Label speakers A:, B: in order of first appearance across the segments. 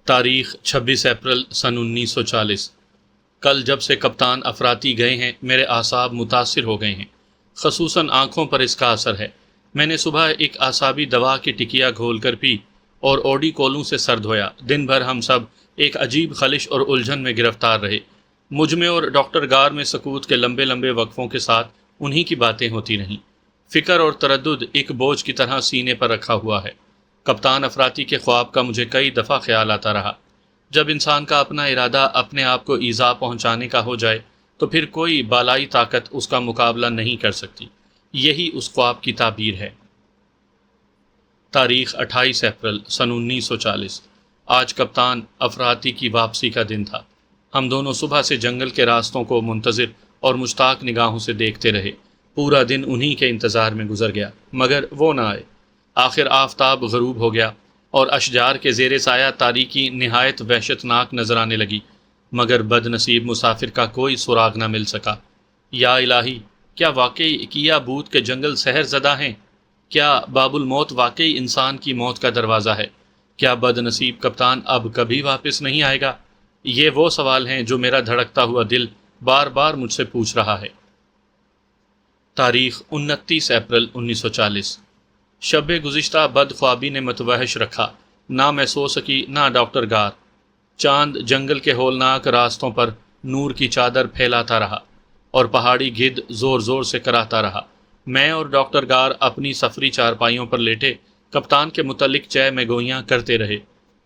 A: تاریخ 26 اپریل سن 1940۔ کل جب سے کپتان افراطی گئے ہیں میرے اعصاب متاثر ہو گئے ہیں، خصوصاً آنکھوں پر اس کا اثر ہے۔ میں نے صبح ایک اعصابی دوا کی ٹکیا گھول کر پی اور اوڈی کولوں سے سر دھویا۔ دن بھر ہم سب ایک عجیب خلش اور الجھن میں گرفتار رہے۔ مجھ میں اور ڈاکٹر گار میں سکوت کے لمبے لمبے وقفوں کے ساتھ انہی کی باتیں ہوتی رہیں۔ فکر اور تردد ایک بوجھ کی طرح سینے پر رکھا ہوا ہے۔ کپتان افراطی کے خواب کا مجھے کئی دفعہ خیال آتا رہا۔ جب انسان کا اپنا ارادہ اپنے آپ کو ایذا پہنچانے کا ہو جائے تو پھر کوئی بالائی طاقت اس کا مقابلہ نہیں کر سکتی۔ یہی اس خواب کی تعبیر ہے۔ تاریخ 28 اپریل سن 1940۔ آج کپتان افراطی کی واپسی کا دن تھا۔ ہم دونوں صبح سے جنگل کے راستوں کو منتظر اور مشتاق نگاہوں سے دیکھتے رہے۔ پورا دن انہی کے انتظار میں گزر گیا، مگر وہ نہ آئے۔ آخر آفتاب غروب ہو گیا اور اشجار کے زیر سایہ تاریکی نہایت وحشتناک نظر آنے لگی، مگر بد نصیب مسافر کا کوئی سراغ نہ مل سکا۔ یا الہی، کیا واقعی کیا بوت کے جنگل سحر زدہ ہیں؟ کیا باب الموت واقعی انسان کی موت کا دروازہ ہے؟ کیا بد نصیب کپتان اب کبھی واپس نہیں آئے گا؟ یہ وہ سوال ہیں جو میرا دھڑکتا ہوا دل بار بار مجھ سے پوچھ رہا ہے۔ تاریخ 29 اپریل 1940۔ شب گزشتہ بد خوابی نے متوحش رکھا۔ نہ میں سو سکی نہ ڈاکٹر گار۔ چاند جنگل کے ہولناک راستوں پر نور کی چادر پھیلاتا رہا اور پہاڑی گدھ زور زور سے کراتا رہا۔ میں اور ڈاکٹر گار اپنی سفری چارپائیوں پر لیٹے کپتان کے متعلق چہ میں گوئیاں کرتے رہے۔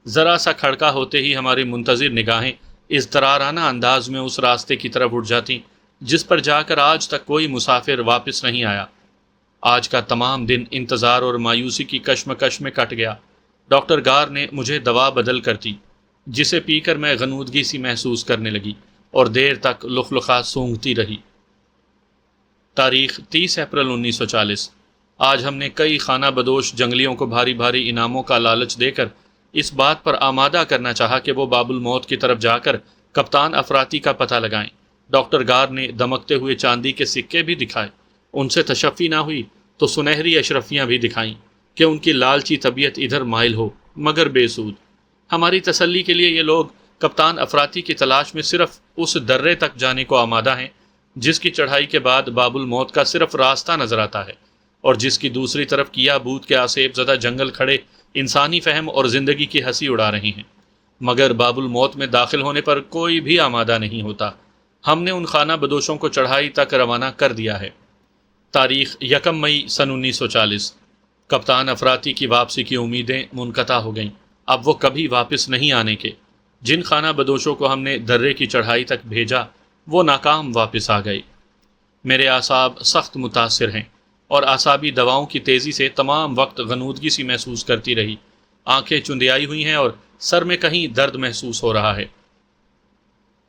A: ذرا سا کھڑکا ہوتے ہی ہماری منتظر نگاہیں اضطرارانہ انداز میں اس راستے کی طرف اٹھ جاتی جس پر جا کر آج تک کوئی مسافر واپس نہیں آیا۔ آج کا تمام دن انتظار اور مایوسی کی کشمکش میں کٹ گیا۔ ڈاکٹر گار نے مجھے دوا بدل کر دی، جسے پی کر میں غنودگی سی محسوس کرنے لگی اور دیر تک لخلخا سونگھتی رہی۔ تاریخ 30 اپریل 1940۔ آج ہم نے کئی خانہ بدوش جنگلیوں کو بھاری بھاری انعاموں کا لالچ دے کر اس بات پر آمادہ کرنا چاہا کہ وہ باب الموت کی طرف جا کر کپتان افراطی کا پتہ لگائیں۔ ڈاکٹر گار نے دمکتے ہوئے چاندی کے سکے بھی دکھائے۔ ان سے تشفی نہ ہوئی تو سنہری اشرفیاں بھی دکھائیں کہ ان کی لالچی طبیعت ادھر مائل ہو، مگر بے سود۔ ہماری تسلی کے لیے یہ لوگ کپتان افراطی کی تلاش میں صرف اس درے تک جانے کو آمادہ ہیں جس کی چڑھائی کے بعد باب الموت کا صرف راستہ نظر آتا ہے، اور جس کی دوسری طرف کیا بوت کے آسیب زدہ جنگل کھڑے انسانی فہم اور زندگی کی ہنسی اڑا رہے ہیں۔ مگر باب الموت میں داخل ہونے پر کوئی بھی آمادہ نہیں ہوتا۔ ہم نے ان خانہ بدوشوں کو چڑھائی تک روانہ کر دیا ہے۔ تاریخ 1 مئی سن 1940۔ کپتان افراطی کی واپسی کی امیدیں منقطع ہو گئیں۔ اب وہ کبھی واپس نہیں آنے کے۔ جن خانہ بدوشوں کو ہم نے درے کی چڑھائی تک بھیجا وہ ناکام واپس آ گئے۔ میرے اعصاب سخت متاثر ہیں اور اعصابی دواؤں کی تیزی سے تمام وقت غنودگی سی محسوس کرتی رہی۔ آنکھیں چندیائی ہوئی ہیں اور سر میں کہیں درد محسوس ہو رہا ہے۔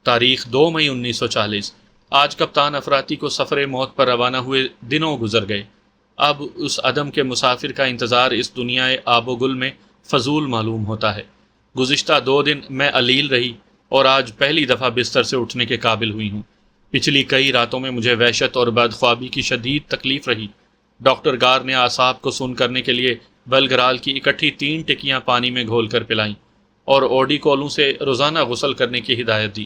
A: تاریخ 2 مئی 1940۔ آج کپتان افراطی کو سفر موت پر روانہ ہوئے دنوں گزر گئے۔ اب اس عدم کے مسافر کا انتظار اس دنیا آب و گل میں فضول معلوم ہوتا ہے۔ گزشتہ 2 دن میں علیل رہی اور آج پہلی دفعہ بستر سے اٹھنے کے قابل ہوئی ہوں۔ پچھلی کئی راتوں میں مجھے وحشت اور بدخوابی کی شدید تکلیف رہی۔ ڈاکٹر گار نے اعصاب کو سن کرنے کے لیے بلگرال کی اکٹھی 3 ٹکیاں پانی میں گھول کر پلائیں اور اوڈی کولوں سے روزانہ غسل کرنے کی ہدایت دی۔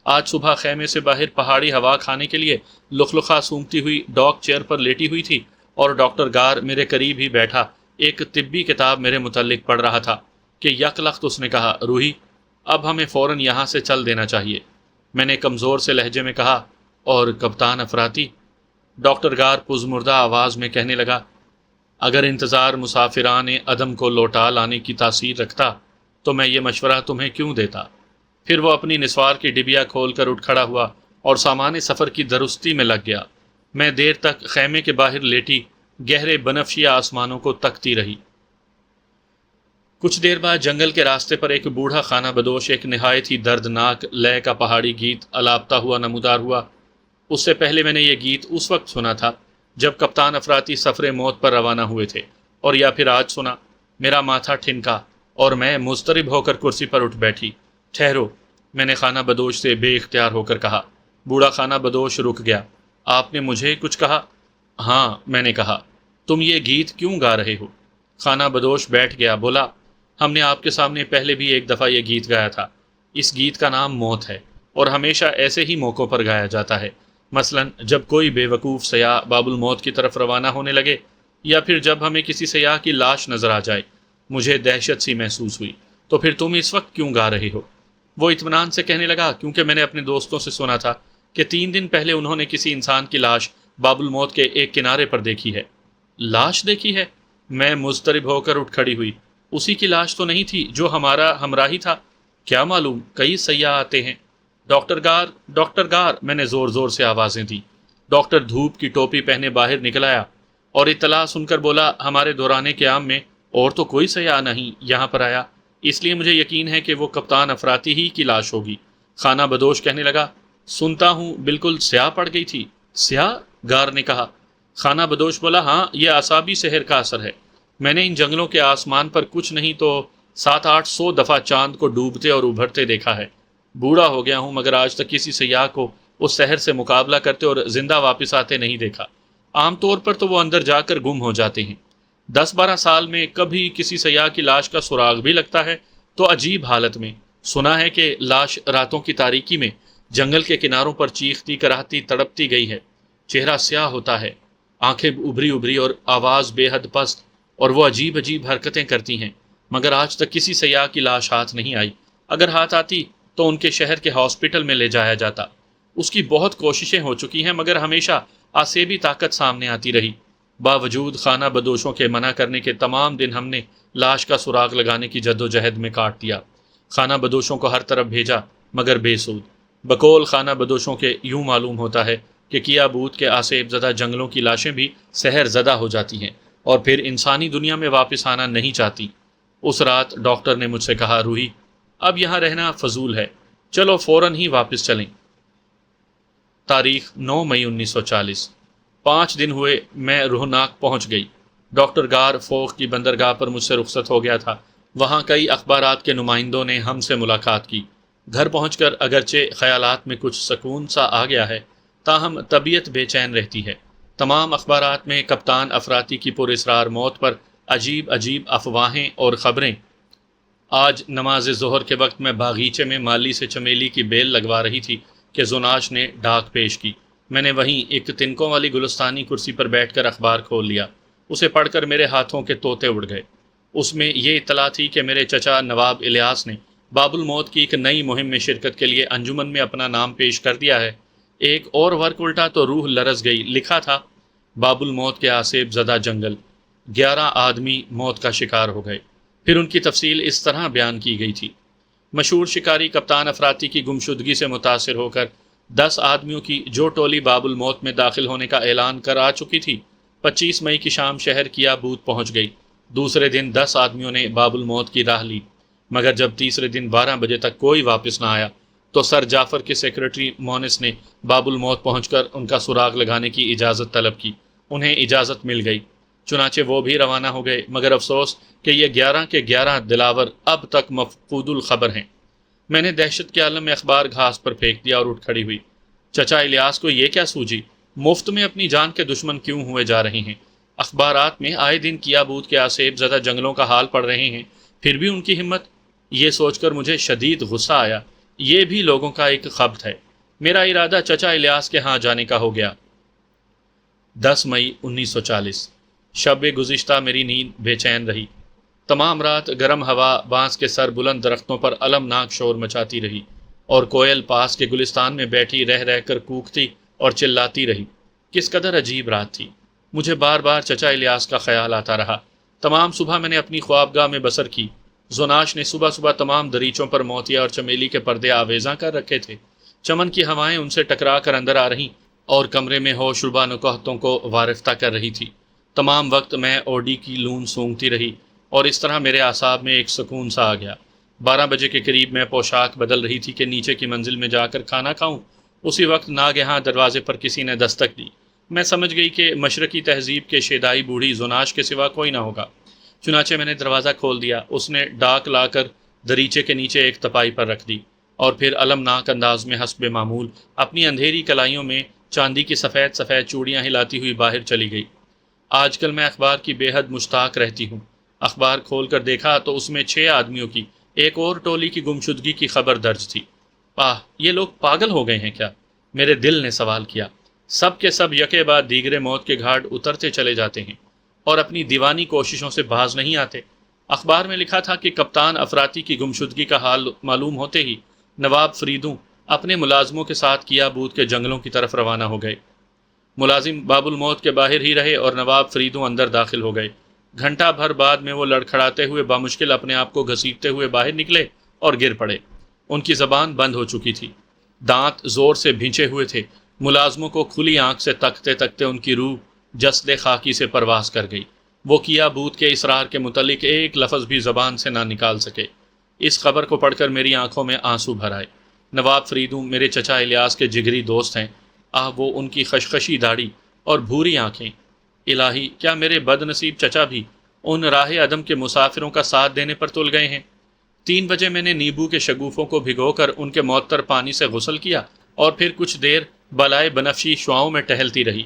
A: آج صبح خیمے سے باہر پہاڑی ہوا کھانے کے لیے لخلخا سونگتی ہوئی ڈاک چیئر پر لیٹی ہوئی تھی اور ڈاکٹر گار میرے قریب ہی بیٹھا ایک طبی کتاب میرے متعلق پڑھ رہا تھا کہ یک لخت اس نے کہا، روحی، اب ہمیں فوراً یہاں سے چل دینا چاہیے۔ میں نے کمزور سے لہجے میں کہا، اور کپتان افراطی؟ ڈاکٹر گار پزمردہ آواز میں کہنے لگا، اگر انتظار مسافران عدم کو لوٹا لانے کی تاثیر رکھتا تو میں یہ مشورہ تمہیں کیوں دیتا؟ پھر وہ اپنی نسوار کی ڈبیا کھول کر اٹھ کھڑا ہوا اور سامان سفر کی درستی میں لگ گیا۔ میں دیر تک خیمے کے باہر لیٹی گہرے بنفشی آسمانوں کو تکتی رہی۔ کچھ دیر بعد جنگل کے راستے پر ایک بوڑھا خانہ بدوش ایک نہایت ہی دردناک لے کا پہاڑی گیت الاپتا ہوا نمودار ہوا۔ اس سے پہلے میں نے یہ گیت اس وقت سنا تھا جب کپتان افراطی سفر موت پر روانہ ہوئے تھے، اور یا پھر آج سنا۔ میرا ماتھا ٹھنکا اور میں مضطرب ہو کر کرسی پر اٹھ بیٹھی۔ ٹھہرو، میں نے خانہ بدوش سے بے اختیار ہو کر کہا۔ بوڑھا خانہ بدوش رک گیا۔ آپ نے مجھے کچھ کہا؟ ہاں، میں نے کہا۔ تم یہ گیت کیوں گا رہے ہو؟ خانہ بدوش بیٹھ گیا، بولا، ہم نے آپ کے سامنے پہلے بھی ایک دفعہ یہ گیت گایا تھا۔ اس گیت کا نام موت ہے اور ہمیشہ ایسے ہی موقعوں پر گایا جاتا ہے، مثلا جب کوئی بے وقوف سیاح باب الموت کی طرف روانہ ہونے لگے، یا پھر جب ہمیں کسی سیاح کی لاش نظر آ جائے۔ مجھے دہشت سی محسوس ہوئی۔ تو پھر تم اس وقت کیوں گا رہے ہو؟ وہ اطمینان سے کہنے لگا، کیونکہ میں نے اپنے دوستوں سے سنا تھا کہ 3 دن پہلے انہوں نے کسی انسان کی لاش باب الموت کے ایک کنارے پر دیکھی ہے۔ لاش دیکھی ہے؟ میں مضطرب ہو کر اٹھ کھڑی ہوئی۔ اسی کی لاش تو نہیں تھی جو ہمارا ہمراہی تھا؟ کیا معلوم، کئی سیاح آتے ہیں۔ ڈاکٹر گار، ڈاکٹر گار، میں نے زور زور سے آوازیں دی۔ ڈاکٹر دھوپ کی ٹوپی پہنے باہر نکل آیا اور اطلاع سن کر بولا، ہمارے دوران قیام میں اور تو کوئی سیاح نہیں یہاں پر آیا، اس لیے مجھے یقین ہے کہ وہ کپتان افراطی ہی کی لاش ہوگی۔ خانہ بدوش کہنے لگا، سنتا ہوں بالکل سیاہ پڑ گئی تھی۔ سیاہ؟ گار نے کہا۔ خانہ بدوش بولا، ہاں، یہ اعصابی سحر کا اثر ہے۔ میں نے ان جنگلوں کے آسمان پر کچھ نہیں تو 700-800 دفعہ چاند کو ڈوبتے اور ابھرتے دیکھا ہے۔ بوڑھا ہو گیا ہوں مگر آج تک کسی سیاح کو اس سحر سے مقابلہ کرتے اور زندہ واپس آتے نہیں دیکھا۔ عام طور پر تو وہ اندر جا کر گم ہو جاتے ہیں۔ 10-12 سال میں کبھی کسی سیاح کی لاش کا سراغ بھی لگتا ہے تو عجیب حالت میں۔ سنا ہے کہ لاش راتوں کی تاریکی میں جنگل کے کناروں پر چیختی کراہتی تڑپتی گئی ہے۔ چہرہ سیاہ ہوتا ہے، آنکھیں ابری ابری اور آواز بے حد پست، اور وہ عجیب عجیب حرکتیں کرتی ہیں، مگر آج تک کسی سیاح کی لاش ہاتھ نہیں آئی۔ اگر ہاتھ آتی تو ان کے شہر کے ہاسپٹل میں لے جایا جاتا۔ اس کی بہت کوششیں ہو چکی ہیں مگر ہمیشہ آسیبی طاقت سامنے آتی رہی۔ باوجود خانہ بدوشوں کے منع کرنے کے تمام دن ہم نے لاش کا سراغ لگانے کی جدوجہد میں کاٹ دیا۔ خانہ بدوشوں کو ہر طرف بھیجا مگر بے سود۔ بقول خانہ بدوشوں کے یوں معلوم ہوتا ہے کہ کیا بوت کے آسیب زدہ جنگلوں کی لاشیں بھی سحر زدہ ہو جاتی ہیں اور پھر انسانی دنیا میں واپس آنا نہیں چاہتی۔ اس رات ڈاکٹر نے مجھ سے کہا، روحی، اب یہاں رہنا فضول ہے، چلو فوراً ہی واپس چلیں۔ تاریخ 9 مئی 1940۔ 5 دن ہوئے میں روہناک پہنچ گئی۔ ڈاکٹر گار فوق کی بندرگاہ پر مجھ سے رخصت ہو گیا تھا۔ وہاں کئی اخبارات کے نمائندوں نے ہم سے ملاقات کی۔ گھر پہنچ کر اگرچہ خیالات میں کچھ سکون سا آ گیا ہے، تاہم طبیعت بے چین رہتی ہے۔ تمام اخبارات میں کپتان افراطی کی پراسرار موت پر عجیب عجیب افواہیں اور خبریں۔ آج نماز ظہر کے وقت میں باغیچے میں مالی سے چمیلی کی بیل لگوا رہی تھی کہ زناش نے ڈاک پیش کی۔ میں نے وہیں ایک تنکوں والی گلستانی کرسی پر بیٹھ کر اخبار کھول لیا۔ اسے پڑھ کر میرے ہاتھوں کے طوطے اڑ گئے۔ اس میں یہ اطلاع تھی کہ میرے چچا نواب الیاس نے باب الموت کی ایک نئی مہم میں شرکت کے لیے انجمن میں اپنا نام پیش کر دیا ہے۔ ایک اور ورق الٹا تو روح لرز گئی، لکھا تھا، باب الموت کے آسیب زدہ جنگل، 11 آدمی موت کا شکار ہو گئے۔ پھر ان کی تفصیل اس طرح بیان کی گئی تھی، مشہور شکاری کپتان افراطی کی گمشدگی سے متاثر ہو کر 10 آدمیوں کی جو ٹولی باب الموت میں داخل ہونے کا اعلان کر آ چکی تھی، 25 مئی کی شام شہر کی بوت پہنچ گئی۔ دوسرے دن 10 آدمیوں نے باب الموت کی راہ لی، مگر جب تیسرے دن 12 بجے تک کوئی واپس نہ آیا تو سر جعفر کے سیکرٹری مونس نے باب الموت پہنچ کر ان کا سراغ لگانے کی اجازت طلب کی۔ انہیں اجازت مل گئی، چنانچہ وہ بھی روانہ ہو گئے، مگر افسوس کہ یہ 11 کے 11 دلاور اب تک مفقود الخبر ہیں۔ میں نے دہشت کے عالم میں اخبار گھاس پر پھینک دیا اور اٹھ کھڑی ہوئی۔ چچا الیاس کو یہ کیا سوجی؟ مفت میں اپنی جان کے دشمن کیوں ہوئے جا رہے ہیں؟ اخبارات میں آئے دن کیا بوت کے آسیب زدہ جنگلوں کا حال پڑھ رہے ہیں، پھر بھی ان کی ہمت۔ یہ سوچ کر مجھے شدید غصہ آیا، یہ بھی لوگوں کا ایک خبت ہے۔ میرا ارادہ چچا الیاس کے ہاں جانے کا ہو گیا۔ 10 مئی 1940۔ شب گزشتہ میری نیند بے چین رہی۔ تمام رات گرم ہوا بانس کے سر بلند درختوں پر المناک شور مچاتی رہی اور کوئل پاس کے گلستان میں بیٹھی رہ رہ کر کوکتی اور چلاتی رہی۔ کس قدر عجیب رات تھی۔ مجھے بار بار چچا الیاس کا خیال آتا رہا۔ تمام صبح میں نے اپنی خوابگاہ میں بسر کی۔ زناش نے صبح صبح تمام دریچوں پر موتیا اور چمیلی کے پردے آویزاں کر رکھے تھے۔ چمن کی ہوائیں ان سے ٹکرا کر اندر آ رہیں اور کمرے میں ہوش ربا نکہتوں کو وارفتہ کر رہی تھی۔ تمام وقت میں اوڈی کی لون سونگتی رہی اور اس طرح میرے اعصاب میں ایک سکون سا آ گیا۔ 12 بجے کے قریب میں پوشاک بدل رہی تھی کہ نیچے کی منزل میں جا کر کھانا کھاؤں۔ اسی وقت ناگہاں دروازے پر کسی نے دستک دی۔ میں سمجھ گئی کہ مشرقی تہذیب کے شیدائی بوڑھی زناش کے سوا کوئی نہ ہوگا، چنانچہ میں نے دروازہ کھول دیا۔ اس نے ڈاک لا کر دریچے کے نیچے ایک تپائی پر رکھ دی اور پھر المناک انداز میں حسب معمول اپنی اندھیری کلائیوں میں چاندی کی سفید سفید چوڑیاں ہلاتی ہوئی باہر چلی گئی۔ آج کل میں اخبار کی بے حد مشتاق رہتی ہوں۔ اخبار کھول کر دیکھا تو اس میں 6 آدمیوں کی ایک اور ٹولی کی گمشدگی کی خبر درج تھی۔ یہ لوگ پاگل ہو گئے ہیں کیا؟ میرے دل نے سوال کیا۔ سب کے سب یکے بعد دیگرے موت کے گھاٹ اترتے چلے جاتے ہیں اور اپنی دیوانی کوششوں سے باز نہیں آتے۔ اخبار میں لکھا تھا کہ کپتان افراطی کی گمشدگی کا حال معلوم ہوتے ہی نواب فریدوں اپنے ملازموں کے ساتھ کیا بود کے جنگلوں کی طرف روانہ ہو گئے۔ ملازم باب الموت کے باہر ہی رہے اور نواب فریدوں اندر داخل ہو گئے۔ گھنٹہ بھر بعد میں وہ لڑکھڑاتے ہوئے بامشکل اپنے آپ کو گھسیٹتے ہوئے باہر نکلے اور گر پڑے۔ ان کی زبان بند ہو چکی تھی، دانت زور سے بھینچے ہوئے تھے۔ ملازموں کو کھلی آنکھ سے تکتے تکتے ان کی روح جسد خاکی سے پرواز کر گئی۔ وہ کیا بود کے اسرار کے متعلق ایک لفظ بھی زبان سے نہ نکال سکے۔ اس خبر کو پڑھ کر میری آنکھوں میں آنسو بھر آئے۔ نواب فریدوں میرے چچا الیاس کے جگری دوست ہیں۔ وہ ان کی خشخشی داڑھی اور بھوری آنکھیں۔ الہی، کیا میرے بد نصیب چچا بھی ان راہ عدم کے مسافروں کا ساتھ دینے پر تل گئے ہیں؟ 3 بجے میں نے نیبو کے شگوفوں کو بھگو کر ان کے معطر پانی سے غسل کیا اور پھر کچھ دیر بالائے بنفشی شعاؤں میں ٹہلتی رہی۔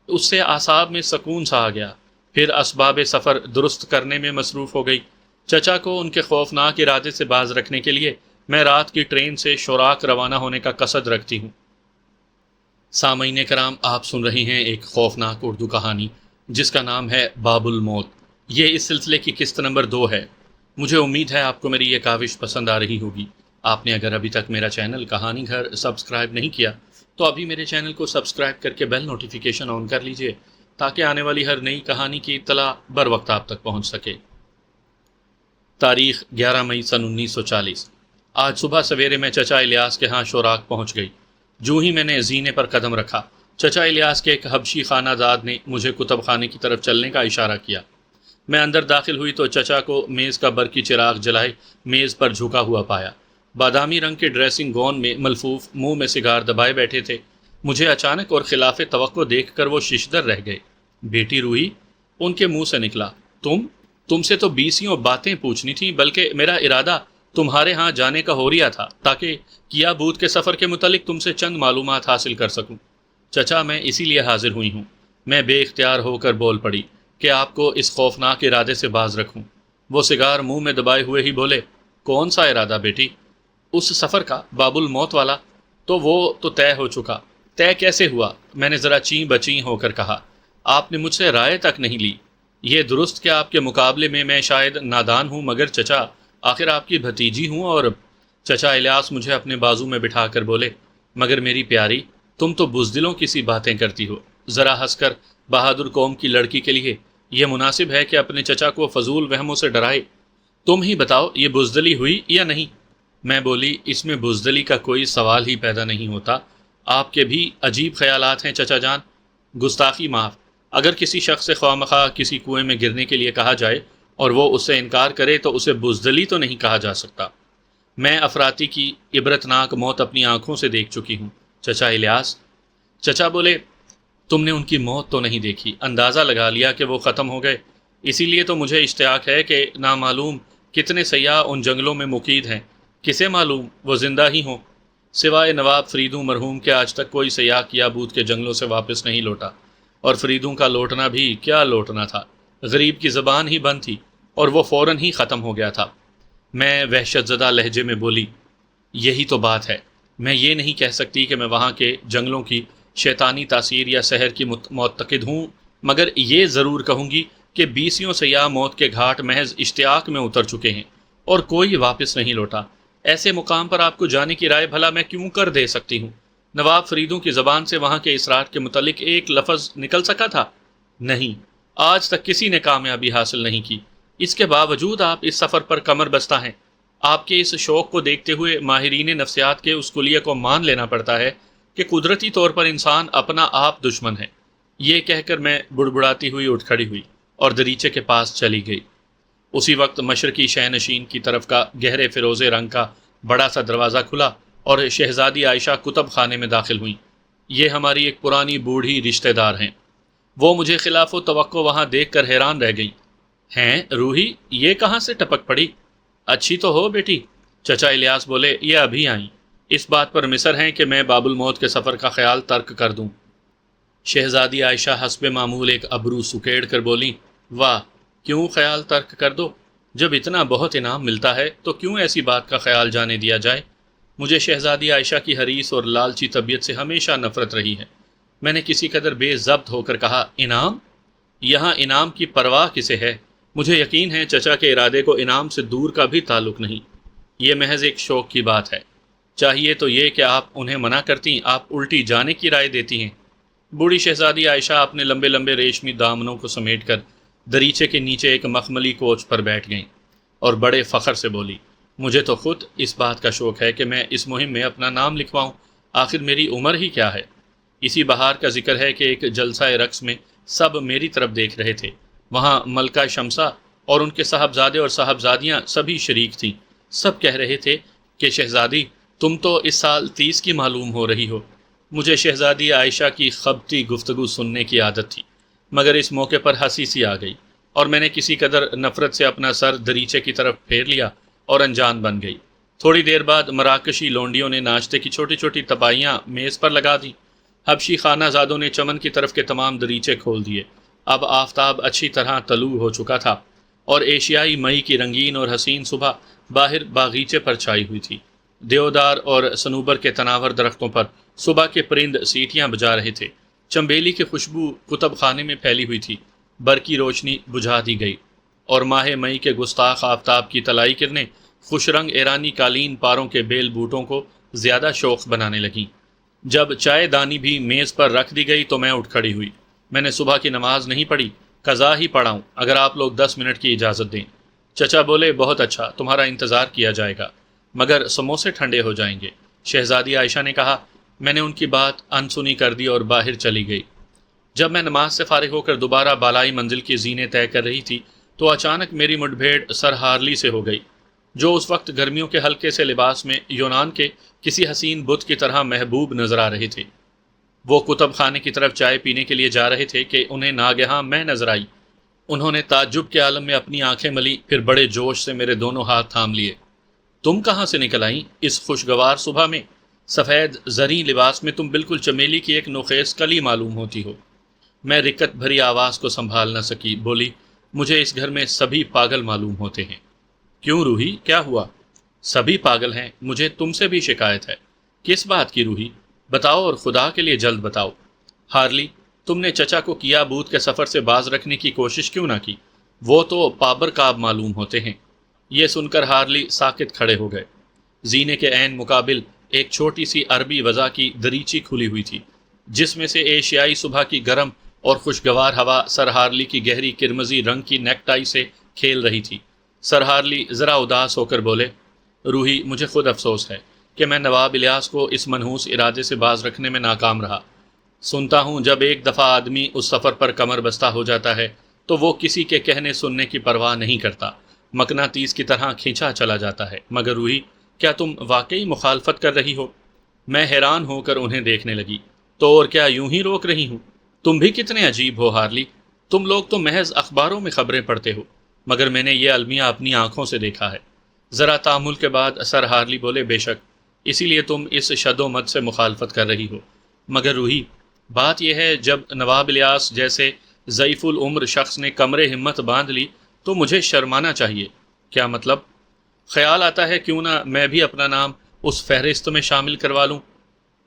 A: اس سے اعصاب میں سکون سا آ گیا۔ پھر اسباب سفر درست کرنے میں مصروف ہو گئی۔ چچا کو ان کے خوفناک ارادے سے باز رکھنے کے لیے میں رات کی ٹرین سے شوراک روانہ ہونے کا قصد رکھتی ہوں۔ سامعین کرام، آپ سن رہے ہیں ایک خوفناک اردو کہانی جس کا نام ہے باب الموت۔ یہ اس سلسلے کی قسط نمبر 2 ہے۔ مجھے امید ہے آپ کو میری یہ کاوش پسند آ رہی ہوگی۔ آپ نے اگر ابھی تک میرا چینل کہانی گھر سبسکرائب نہیں کیا تو ابھی میرے چینل کو سبسکرائب کر کے بیل نوٹیفیکیشن آن کر لیجئے تاکہ آنے والی ہر نئی کہانی کی اطلاع بر وقت آپ تک پہنچ سکے۔ تاریخ 11 مئی سن 1940۔ آج صبح سویرے میں چچا الیاس کے ہاں شوراک پہنچ گئی۔ جو ہی میں نے زینے پر قدم رکھا، چچا الیاس کے ایک حبشی خانہ داد نے مجھے کتب خانے کی طرف چلنے کا اشارہ کیا۔ میں اندر داخل ہوئی تو چچا کو میز کا برقی چراغ جلائے میز پر جھکا ہوا پایا۔ بادامی رنگ کے ڈریسنگ گون میں ملفوف، منہ میں سگار دبائے بیٹھے تھے۔ مجھے اچانک اور خلاف توقع دیکھ کر وہ ششدر رہ گئے۔ بیٹی روحی، ان کے منہ سے نکلا، تم سے تو 20 باتیں پوچھنی تھیں، بلکہ میرا ارادہ تمہارے ہاں جانے کا ہو رہا تھا تاکہ کیا بود کے سفر کے متعلق تم سے چند معلومات حاصل کر سکوں۔ چچا، میں اسی لیے حاضر ہوئی ہوں۔ میں بے اختیار ہو کر بول پڑی کہ آپ کو اس خوفناک ارادے سے باز رکھوں۔ وہ سگار منہ میں دبائے ہوئے ہی بولے، کون سا ارادہ بیٹی؟ اس سفر کا، باب الموت والا؟ تو وہ تو طے ہو چکا۔ طے کیسے ہوا؟ میں نے ذرا چیں بچیں ہو کر کہا۔ آپ نے مجھ سے رائے تک نہیں لی۔ یہ درست کہ آپ کے مقابلے میں شاید نادان ہوں، مگر چچا، آخر آپ کی بھتیجی ہوں۔ اور چچا الیاس مجھے اپنے بازو میں بٹھا کر بولے، مگر میری پیاری، تم تو بزدلوں کی سی باتیں کرتی ہو۔ ذرا ہنس کر، بہادر قوم کی لڑکی کے لیے یہ مناسب ہے کہ اپنے چچا کو فضول وہموں سے ڈرائے۔ تم ہی بتاؤ، یہ بزدلی ہوئی یا نہیں؟ میں بولی، اس میں بزدلی کا کوئی سوال ہی پیدا نہیں ہوتا۔ آپ کے بھی عجیب خیالات ہیں چچا جان۔ گستاخی معاف۔ اگر کسی شخص سے خواہ مخواہ کسی کنویں میں گرنے کے لیے کہا جائے اور وہ اس سے انکار کرے تو اسے بزدلی تو نہیں کہا جا سکتا۔ میں افراطی کی عبرتناک موت اپنی آنکھوں سے دیکھ چکی ہوں چچا الیاس۔ چچا بولے، تم نے ان کی موت تو نہیں دیکھی، اندازہ لگا لیا کہ وہ ختم ہو گئے۔ اسی لیے تو مجھے اشتیاق ہے کہ نامعلوم کتنے سیاح ان جنگلوں میں مقید ہیں۔ کسے معلوم وہ زندہ ہی ہوں؟ سوائے نواب فریدوں مرحوم کے آج تک کوئی سیاح کیا بود کے جنگلوں سے واپس نہیں لوٹا، اور فریدوں کا لوٹنا بھی کیا لوٹنا تھا، غریب کی زبان ہی بند تھی اور وہ فوراً ہی ختم ہو گیا تھا۔ میں وحشت زدہ لہجے میں بولی، یہی تو بات ہے۔ میں یہ نہیں کہہ سکتی کہ میں وہاں کے جنگلوں کی شیطانی تاثیر یا سحر کی معتقد ہوں، مگر یہ ضرور کہوں گی کہ 20 سیاح موت کے گھاٹ محض اشتیاق میں اتر چکے ہیں اور کوئی واپس نہیں لوٹا۔ ایسے مقام پر آپ کو جانے کی رائے بھلا میں کیوں کر دے سکتی ہوں؟ نواب فریدوں کی زبان سے وہاں کے اسرار کے متعلق ایک لفظ نکل سکا تھا؟ نہیں، آج تک کسی نے کامیابی حاصل نہیں کی۔ اس کے باوجود آپ اس سفر پر کمر بستہ ہیں۔ آپ کے اس شوق کو دیکھتے ہوئے ماہرین نفسیات کے اس کلیہ کو مان لینا پڑتا ہے کہ قدرتی طور پر انسان اپنا آپ دشمن ہے۔ یہ کہہ کر میں بڑبڑاتی ہوئی اٹھ کھڑی ہوئی اور دریچے کے پاس چلی گئی۔ اسی وقت مشرقی شہ نشین کی طرف کا گہرے فیروزے رنگ کا بڑا سا دروازہ کھلا اور شہزادی عائشہ کتب خانے میں داخل ہوئیں۔ یہ ہماری ایک پرانی بوڑھی رشتہ دار ہیں۔ وہ مجھے خلاف و توقع وہاں دیکھ کر حیران رہ گئیں۔ ہیں روحی، یہ کہاں سے ٹپک پڑی؟ اچھی تو ہو بیٹی؟ چچا الیاس بولے، یہ ابھی آئیں۔ اس بات پر مصر ہیں کہ میں باب الموت کے سفر کا خیال ترک کر دوں۔ شہزادی عائشہ حسب معمول ایک ابرو سکیڑ کر بولی، واہ، کیوں خیال ترک کر دو؟ جب اتنا بہت انعام ملتا ہے تو کیوں ایسی بات کا خیال جانے دیا جائے؟ مجھے شہزادی عائشہ کی حریص اور لالچی طبیعت سے ہمیشہ نفرت رہی ہے۔ میں نے کسی قدر بے ضبط ہو کر کہا، انعام؟ یہاں انعام کی پرواہ کسے ہے؟ مجھے یقین ہے چچا کے ارادے کو انعام سے دور کا بھی تعلق نہیں، یہ محض ایک شوق کی بات ہے۔ چاہیے تو یہ کہ آپ انہیں منع کرتی، آپ الٹی جانے کی رائے دیتی ہیں۔ بوڑھی شہزادی عائشہ اپنے لمبے لمبے ریشمی دامنوں کو سمیٹ کر دریچے کے نیچے ایک مخملی کوچ پر بیٹھ گئیں اور بڑے فخر سے بولی، مجھے تو خود اس بات کا شوق ہے کہ میں اس مہم میں اپنا نام لکھواؤں، آخر میری عمر ہی کیا ہے۔ اسی بہار کا ذکر ہے کہ ایک جلسہ رقص میں سب میری طرف دیکھ رہے تھے، وہاں ملکہ شمسہ اور ان کے صاحبزادے اور صاحبزادیاں سبھی شریک تھیں۔ سب کہہ رہے تھے کہ شہزادی تم تو اس سال 30 کی معلوم ہو رہی ہو۔ مجھے شہزادی عائشہ کی خبتی گفتگو سننے کی عادت تھی، مگر اس موقع پر ہنسی سی آ گئی اور میں نے کسی قدر نفرت سے اپنا سر دریچے کی طرف پھیر لیا اور انجان بن گئی۔ تھوڑی دیر بعد مراکشی لونڈیوں نے ناشتے کی چھوٹی چھوٹی تپائیاں میز پر لگا دیں۔ حبشی خانہ زادوں نے چمن کی طرف کے تمام دریچے کھول دیے۔ اب آفتاب اچھی طرح طلوع ہو چکا تھا اور ایشیائی مئی کی رنگین اور حسین صبح باہر باغیچے پر چھائی ہوئی تھی۔ دیودار اور صنوبر کے تناور درختوں پر صبح کے پرند سیٹیاں بجا رہے تھے۔ چنبیلی کی خوشبو کتب خانے میں پھیلی ہوئی تھی۔ برقی روشنی بجھا دی گئی اور ماہ مئی کے گستاخ آفتاب کی طلائی کرنیں خوش رنگ ایرانی قالین پاروں کے بیل بوٹوں کو زیادہ شوق بنانے لگیں۔ جب چائے دانی بھی میز پر رکھ دی گئی تو میں اٹھ کھڑی ہوئی۔ میں نے صبح کی نماز نہیں پڑھی، قضا ہی پڑھاؤں، اگر آپ لوگ 10 منٹ کی اجازت دیں۔ چچا بولے، بہت اچھا، تمہارا انتظار کیا جائے گا، مگر سموسے ٹھنڈے ہو جائیں گے۔ شہزادی عائشہ نے کہا۔ میں نے ان کی بات انسنی کر دی اور باہر چلی گئی۔ جب میں نماز سے فارغ ہو کر دوبارہ بالائی منزل کی زینے طے کر رہی تھی تو اچانک میری مٹ بھیڑ سر ہارلی سے ہو گئی، جو اس وقت گرمیوں کے ہلکے سے لباس میں یونان کے کسی حسین بت کی طرح محبوب نظر آ رہے تھے۔ وہ کتب خانے کی طرف چائے پینے کے لیے جا رہے تھے کہ انہیں ناگہاں میں نظر آئی۔ انہوں نے تعجب کے عالم میں اپنی آنکھیں ملی، پھر بڑے جوش سے میرے دونوں ہاتھ تھام لیے۔ تم کہاں سے نکل آئیں اس خوشگوار صبح میں؟ سفید زریں لباس میں تم بالکل چمیلی کی ایک نوخیز کلی معلوم ہوتی ہو۔ میں رکت بھری آواز کو سنبھال نہ سکی، بولی، مجھے اس گھر میں سبھی پاگل معلوم ہوتے ہیں۔ کیوں روحی، کیا ہوا؟ سبھی پاگل ہیں، مجھے تم سے بھی شکایت ہے۔ کس بات کی روحی؟ بتاؤ اور خدا کے لیے جلد بتاؤ۔ ہارلی، تم نے چچا کو کیا بوت کے سفر سے باز رکھنے کی کوشش کیوں نہ کی؟ وہ تو پابر کاب معلوم ہوتے ہیں۔ یہ سن کر ہارلی ساکت کھڑے ہو گئے۔ زینے کے عین مقابل ایک چھوٹی سی عربی وضع کی دریچی کھلی ہوئی تھی، جس میں سے ایشیائی صبح کی گرم اور خوشگوار ہوا سر ہارلی کی گہری کرمزی رنگ کی نیک ٹائی سے کھیل رہی تھی۔ سر ہارلی ذرا اداس ہو کر بولے، روحی، مجھے خود افسوس ہے کہ میں نواب الیاس کو اس منحوس ارادے سے باز رکھنے میں ناکام رہا۔ سنتا ہوں جب ایک دفعہ آدمی اس سفر پر کمر بستہ ہو جاتا ہے تو وہ کسی کے کہنے سننے کی پرواہ نہیں کرتا، مقناطیس کی طرح کھینچا چلا جاتا ہے۔ مگر روحی، کیا تم واقعی مخالفت کر رہی ہو؟ میں حیران ہو کر انہیں دیکھنے لگی۔ تو اور کیا یوں ہی روک رہی ہوں؟ تم بھی کتنے عجیب ہو ہارلی، تم لوگ تو محض اخباروں میں خبریں پڑھتے ہو، مگر میں نے یہ المیہ اپنی آنکھوں سے دیکھا ہے۔ ذرا تأمل کے بعد سر ہارلی بولے، بے شک، اسی لیے تم اس شد و مد سے مخالفت کر رہی ہو۔ مگر روحی، بات یہ ہے جب نواب الیاس جیسے ضعیف العمر شخص نے کمر ہمت باندھ لی تو مجھے شرمانا چاہیے۔ کیا مطلب؟ خیال آتا ہے کیوں نہ میں بھی اپنا نام اس فہرست میں شامل کروا لوں۔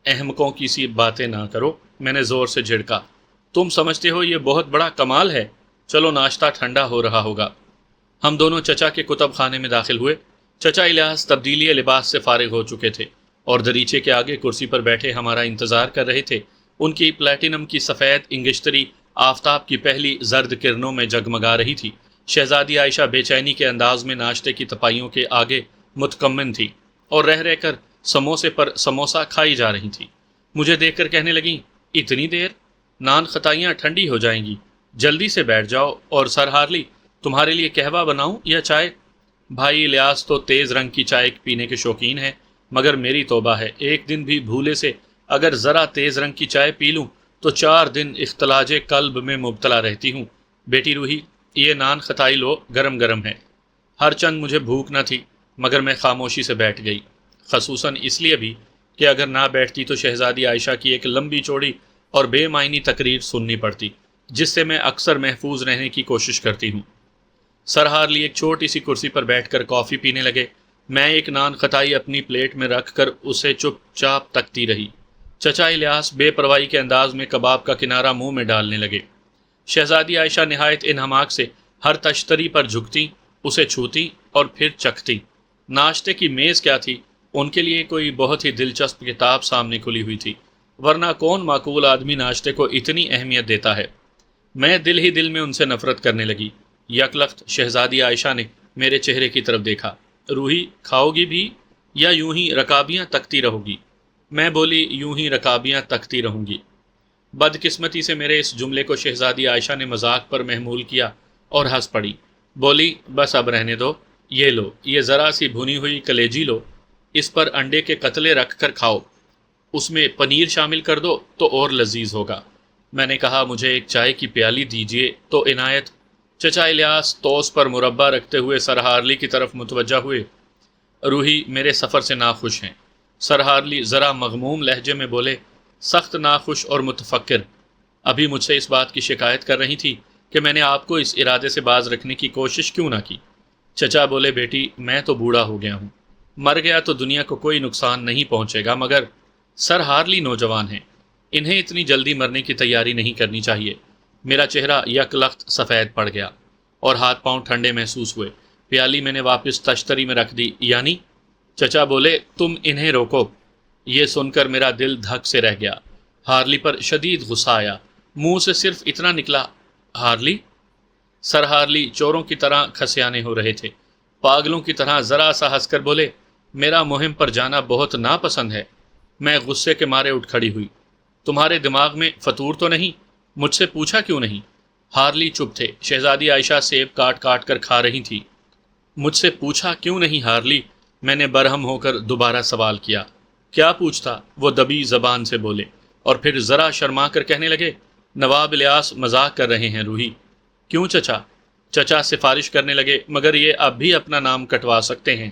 A: احمقوں کی سی باتیں نہ کرو، میں نے زور سے جھڑکا۔ تم سمجھتے ہو یہ بہت بڑا کمال ہے؟ چلو ناشتہ ٹھنڈا ہو رہا ہوگا۔ ہم دونوں چچا کے کتب خانے میں داخل ہوئے۔ چچا الیاس تبدیلی لباس سے فارغ ہو چکے تھے اور دریچے کے آگے کرسی پر بیٹھے ہمارا انتظار کر رہے تھے۔ ان کی پلیٹینم کی سفید انگشتری آفتاب کی پہلی زرد کرنوں میں جگمگا رہی تھی۔ شہزادی عائشہ بے چینی کے انداز میں ناشتے کی تپائیوں کے آگے متکمن تھی اور رہ رہ کر سموسے پر سموسہ کھائی جا رہی تھی۔ مجھے دیکھ کر کہنے لگیں، اتنی دیر؟ نان خطائیاں ٹھنڈی ہو جائیں گی، جلدی سے بیٹھ جاؤ۔ اور سر ہارلی، تمہارے لیے قہوہ بناؤں یا چائے؟ بھائی الیاس تو تیز رنگ کی چائے پینے کے شوقین ہیں، مگر میری توبہ ہے، ایک دن بھی بھولے سے اگر ذرا تیز رنگ کی چائے پی لوں تو 4 دن اختلاج قلب میں مبتلا رہتی ہوں۔ بیٹی روحی، یہ نان خطائی لو، گرم گرم ہے۔ ہر چند مجھے بھوک نہ تھی، مگر میں خاموشی سے بیٹھ گئی، خصوصاً اس لیے بھی کہ اگر نہ بیٹھتی تو شہزادی عائشہ کی ایک لمبی چوڑی اور بے معنی تقریر سننی پڑتی، جس سے میں اکثر محفوظ رہنے کی کوشش کرتی ہوں۔ سر ہارلی ایک چھوٹی سی کرسی پر بیٹھ کر کافی پینے لگے۔ میں ایک نان خطائی اپنی پلیٹ میں رکھ کر اسے چپ چاپ تکتی رہی۔ چچا الیاس بے پرواہی کے انداز میں کباب کا کنارہ منہ میں ڈالنے لگے۔ شہزادی عائشہ نہایت انہماک سے ہر تشتری پر جھکتی، اسے چھوتی اور پھر چکھتی۔ ناشتے کی میز کیا تھی، ان کے لیے کوئی بہت ہی دلچسپ کتاب سامنے کھلی ہوئی تھی، ورنہ کون معقول آدمی ناشتے کو اتنی اہمیت دیتا ہے۔ میں دل ہی دل میں ان سے نفرت کرنے لگی۔ یک لخت شہزادی عائشہ نے میرے چہرے کی طرف دیکھا۔ روحی، کھاؤ گی بھی یا یوں ہی رکابیاں تکتی رہو گی؟ میں بولی، یوں ہی رکابیاں تکتی رہوں گی۔ بدقسمتی سے میرے اس جملے کو شہزادی عائشہ نے مذاق پر محمول کیا اور ہنس پڑی۔ بولی، بس اب رہنے دو، یہ لو، یہ ذرا سی بھنی ہوئی کلیجی لو، اس پر انڈے کے قطلے رکھ کر کھاؤ، اس میں پنیر شامل کر دو تو اور لذیذ ہوگا۔ میں نے کہا، مجھے ایک چائے کی پیالی دیجیے تو عنایت۔ چچا الیاس توس پر مربع رکھتے ہوئے سر ہارلی کی طرف متوجہ ہوئے۔ روحی میرے سفر سے ناخوش ہیں۔ سر ہارلی ذرا مغموم لہجے میں بولے، سخت ناخوش اور متفکر۔ ابھی مجھ سے اس بات کی شکایت کر رہی تھی کہ میں نے آپ کو اس ارادے سے باز رکھنے کی کوشش کیوں نہ کی۔ چچا بولے، بیٹی میں تو بوڑھا ہو گیا ہوں، مر گیا تو دنیا کو کوئی نقصان نہیں پہنچے گا، مگر سر ہارلی نوجوان ہیں، انہیں اتنی جلدی مرنے کی تیاری نہیں کرنی چاہیے۔ میرا چہرہ یک لخت سفید پڑ گیا اور ہاتھ پاؤں ٹھنڈے محسوس ہوئے۔ پیالی میں نے واپس تشتری میں رکھ دی۔ یعنی؟ چچا بولے، تم انہیں روکو۔ یہ سن کر میرا دل دھک سے رہ گیا۔ ہارلی پر شدید غصہ آیا۔ منہ سے صرف اتنا نکلا، ہارلی؟ سر ہارلی چوروں کی طرح کھسیانے ہو رہے تھے۔ پاگلوں کی طرح ذرا سا ہنس کر بولے، میرا مہم پر جانا بہت ناپسند ہے۔ میں غصے کے مارے اٹھ کھڑی ہوئی۔ تمہارے دماغ میں فطور تو نہیں؟ مجھ سے پوچھا کیوں نہیں؟ ہارلی چپ تھے۔ شہزادی عائشہ سیب کاٹ کاٹ کر کھا رہی تھی۔ مجھ سے پوچھا کیوں نہیں ہارلی؟ میں نے برہم ہو کر دوبارہ سوال کیا۔ کیا پوچھتا؟ وہ دبی زبان سے بولے، اور پھر ذرا شرما کر کہنے لگے، نواب الیاس مذاق کر رہے ہیں روحی۔ کیوں چچا؟ چچا سفارش کرنے لگے، مگر یہ اب بھی اپنا نام کٹوا سکتے ہیں۔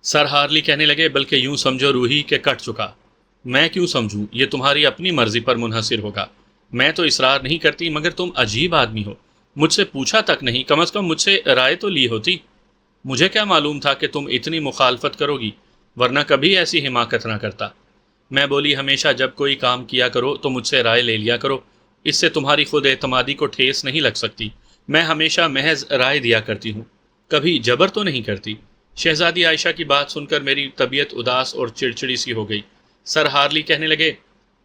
A: سر ہارلی کہنے لگے، بلکہ یوں سمجھو روحی کہ کٹ چکا۔ میں کیوں سمجھوں؟ یہ تمہاری اپنی مرضی پر منحصر ہوگا۔ میں تو اصرار نہیں کرتی، مگر تم عجیب آدمی ہو، مجھ سے پوچھا تک نہیں، کم از کم مجھ سے رائے تو لی ہوتی۔ مجھے کیا معلوم تھا کہ تم اتنی مخالفت کرو گی، ورنہ کبھی ایسی حماقت نہ کرتا۔ میں بولی، ہمیشہ جب کوئی کام کیا کرو تو مجھ سے رائے لے لیا کرو، اس سے تمہاری خود اعتمادی کو ٹھیس نہیں لگ سکتی۔ میں ہمیشہ محض رائے دیا کرتی ہوں، کبھی جبر تو نہیں کرتی۔ شہزادی عائشہ کی بات سن کر میری طبیعت اداس اور چڑچڑی سی ہو گئی۔ سر ہارلی کہنے لگے،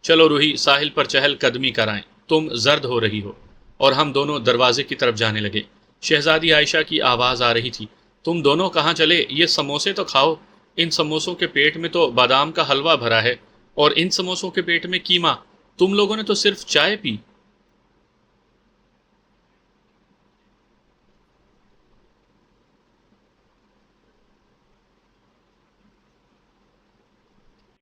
A: چلو روحی، ساحل پر چہل قدمی کرائیں، تم زرد ہو رہی ہو، اور ہم دونوں دروازے کی طرف جانے لگے۔ شہزادی عائشہ کی آواز آ رہی تھی، تم دونوں کہاں چلے؟ یہ سموسے تو کھاؤ، ان سموسوں کے پیٹ میں تو بادام کا حلوہ بھرا ہے، اور ان سموسوں کے پیٹ میں قیمہ، تم لوگوں نے تو صرف چائے پی۔